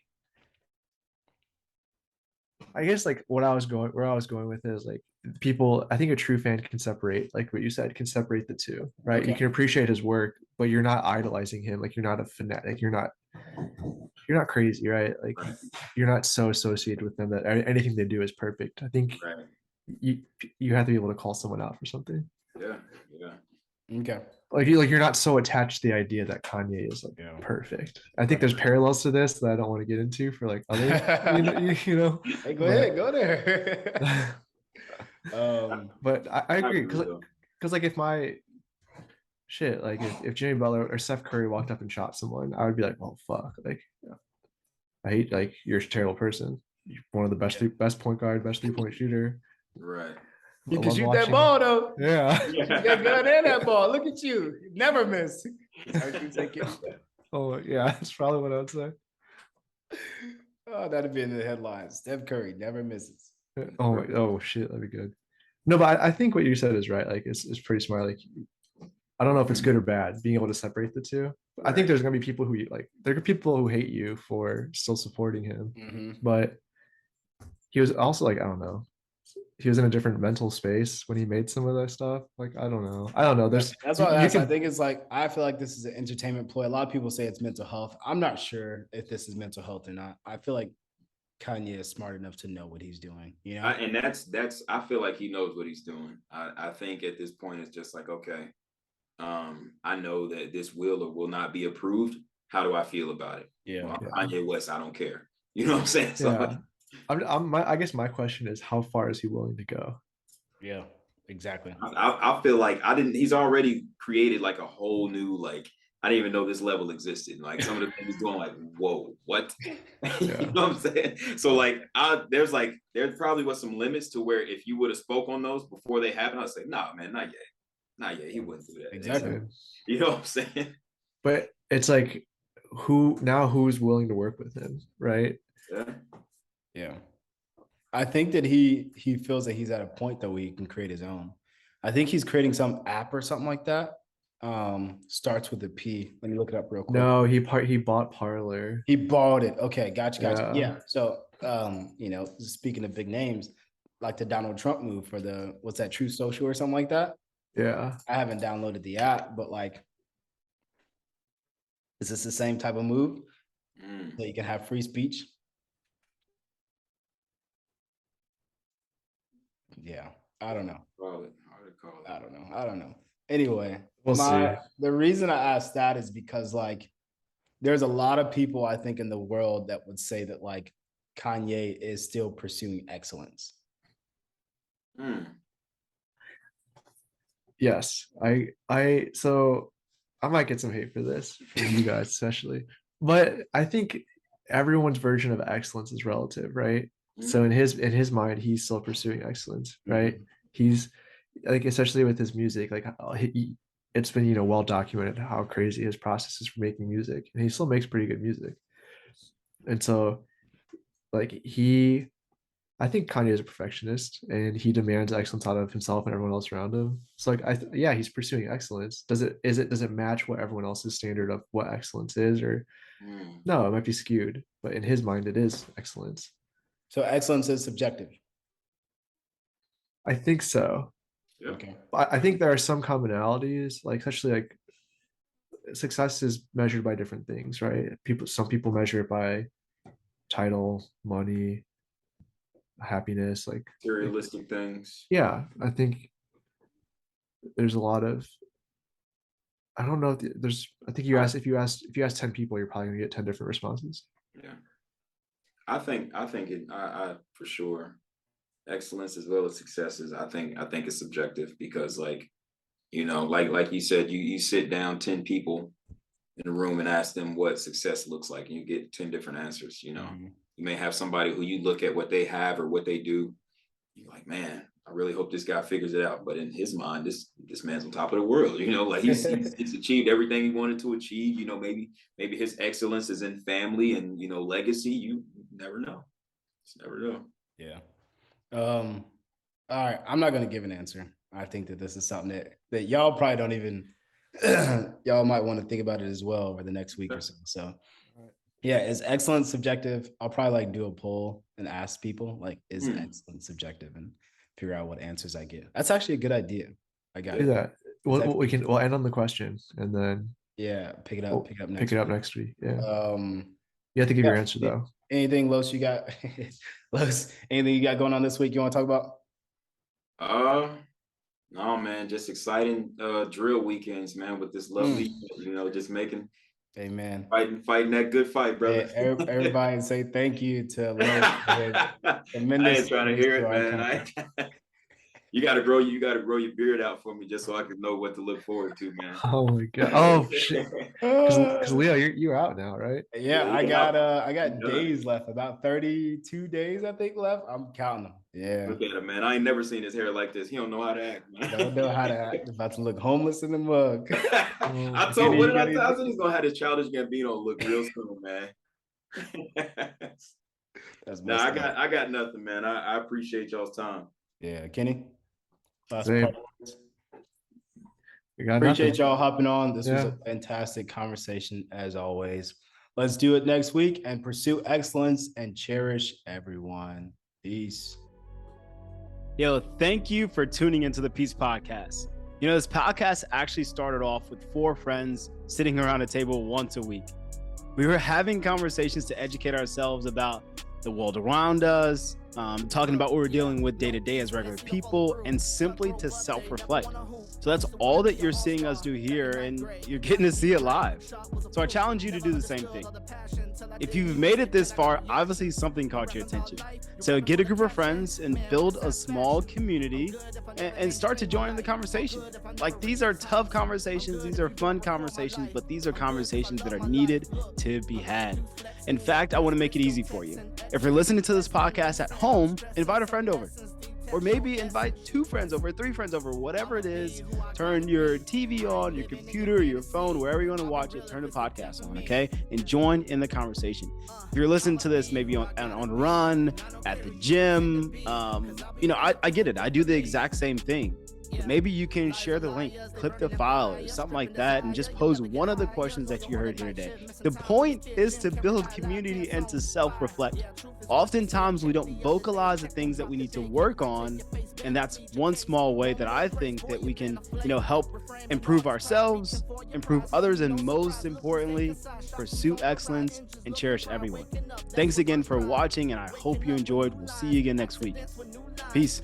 I guess like where I was going with is like people. I think a true fan can separate, like what you said, can separate the two, right? Okay. You can appreciate his work, but you're not idolizing him. Like you're not a fanatic. You're not crazy, right? Like Right. you're not so associated with them that anything they do is perfect. I think Right. you you have to be able to call someone out for something. Yeah. Yeah. Okay. You're not so attached to the idea that Kanye is like perfect. I think there's parallels to this that I don't want to get into for like other you know. Hey, go ahead, go there. But I agree agree, though. because like if my shit like if Jimmy Butler or Steph Curry walked up and shot someone, I would be like, oh fuck, like I hate, like you're a terrible person. You're one of the best point guard, best 3-point shooter. Right. You I can love shoot that watching- ball though. Yeah. You got good in that ball. Look at you. Never miss. Oh yeah, that's probably what I would say. Oh, that'd be in the headlines. Steph Curry never misses. Oh shit, that'd be good. No, but I think what you said is right. Like it's pretty smart. Like I don't know if it's good or bad being able to separate the two. I think there's gonna be people who like there are people who hate you for still supporting him, but he was also like I don't know. He was in a different mental space when he made some of that stuff. Like I don't know. There's That's why I think it's like I feel like this is an entertainment ploy. A lot of people say it's mental health. I'm not sure if this is mental health or not. I feel like Kanye is smart enough to know what he's doing, you know. And that's I feel like he knows what he's doing. I think at this point it's just like, okay, I know that this will or will not be approved. How do I feel about it? Yeah. Well, Kanye West, I don't care. You know what I'm saying? So yeah. I guess my question is how far is he willing to go? Yeah, exactly. I feel like he's already created like a whole new, like, I didn't even know this level existed. Like some of the things he's doing, like, whoa, what? You know what I'm saying? So like there's probably was some limits to where if you would have spoke on those before they happen, I'd say, nah, man, not yet. Not yet. He wouldn't do that. Exactly. You know what I'm saying? But it's like who's willing to work with him, right? Yeah. I think that he feels that he's at a point though where he can create his own. I think he's creating some app or something like that. Starts with a P. Let me look it up real quick. No, he bought Parler. He bought it. Okay, gotcha. Yeah. So speaking of big names, like the Donald Trump move for what's that, True Social or something like that? Yeah. I haven't downloaded the app, but like, is this the same type of move? That you can have free speech? Yeah, I don't know. I don't know. Anyway, we'll see. The reason I asked that is because like there's a lot of people I think in the world that would say that like Kanye is still pursuing excellence. Yes, so I might get some hate for this from you guys especially, but I think everyone's version of excellence is relative, right? So in his mind, he's still pursuing excellence, right? He's like, especially with his music, like it's been well documented how crazy his process is for making music, and he still makes pretty good music. And so, like I think Kanye is a perfectionist, and he demands excellence out of himself and everyone else around him. So like he's pursuing excellence. Does it match what everyone else's standard of what excellence is, or no? It might be skewed, but in his mind, it is excellence. So excellence is subjective. I think so. Yeah. Okay. I think there are some commonalities, like especially like success is measured by different things, right? Some people measure it by title, money, happiness, like materialistic things. Yeah, I think there's a lot of. I don't know if there's. I think if you ask 10 people, you're probably gonna get 10 different responses. Yeah, I think it. I for sure. Excellence as well as successes. I think it's subjective because like you said, you sit down 10 people in a room and ask them what success looks like, and you get 10 different answers. You may have somebody who you look at what they have or what they do, you're like, man, I really hope this guy figures it out. But in his mind, this man's on top of the world. Like he's achieved everything he wanted to achieve. Maybe his excellence is in family and legacy. You never know. Just never know. Yeah. All right. I'm not gonna give an answer. I think that this is something that y'all probably don't even y'all might want to think about it as well over the next week or so. So yeah, is excellence subjective? I'll probably like do a poll and ask people like, is excellence subjective, and figure out what answers I get. That's actually a good idea. I got Do it. that. We'll end on the question and then Pick it we'll up next pick it up week. next week. Yeah. You have to give Yeah. your answer though. Anything, Los, you got? Los, anything you got going on this week you want to talk about? No, man, just exciting drill weekends, man, with this lovely, just making, amen, fighting that good fight, brother. Yeah, everybody say thank you to Los. I ain't trying to hear it, man. You gotta grow your beard out for me just so I can know what to look forward to, man. Oh my god. Oh shit. Because Leo, you're out now, right? Yeah, I got days left, about 32 days, I think, left. I'm counting them. Yeah. Look at him, man. I ain't never seen his hair like this. He don't know how to act, man. Don't know how to act. About to look homeless in the mug. I told what did I tell he's gonna have his Childish Gambino look real soon, man. I got nothing, man. I appreciate y'all's time. Yeah, Kenny. Appreciate y'all hopping on. This was a fantastic conversation as always. Let's do it next week and pursue excellence and cherish everyone. Peace. Yo, thank you for tuning into the P.E.A.C.E podcast. You know, this podcast actually started off with 4 friends sitting around a table once a week. We were having conversations to educate ourselves about the world around us, talking about what we're dealing with day to day as regular people, and simply to self-reflect. So that's all that you're seeing us do here, and you're getting to see it live. So I challenge you to do the same thing. If you've made it this far, obviously something caught your attention. So get a group of friends and build a small community and start to join in the conversation. Like, these are tough conversations, these are fun conversations, but these are conversations that are needed to be had. In fact, I want to make it easy for you. If you're listening to this podcast at home, invite a friend over. Or maybe invite 2 friends over, 3 friends over, whatever it is. Turn your TV on, your computer, your phone, wherever you want to watch it, turn the podcast on, okay? And join in the conversation. If you're listening to this maybe on run, at the gym, I get it. I do the exact same thing. Maybe you can share the link, clip the file or something like that, and just pose one of the questions that you heard here today. The point is to build community and to self-reflect. Oftentimes we don't vocalize the things that we need to work on, and that's one small way that I think that we can, help improve ourselves, improve others, and most importantly, pursue excellence and cherish everyone. Thanks again for watching, and I hope you enjoyed. We'll see you again next week. Peace.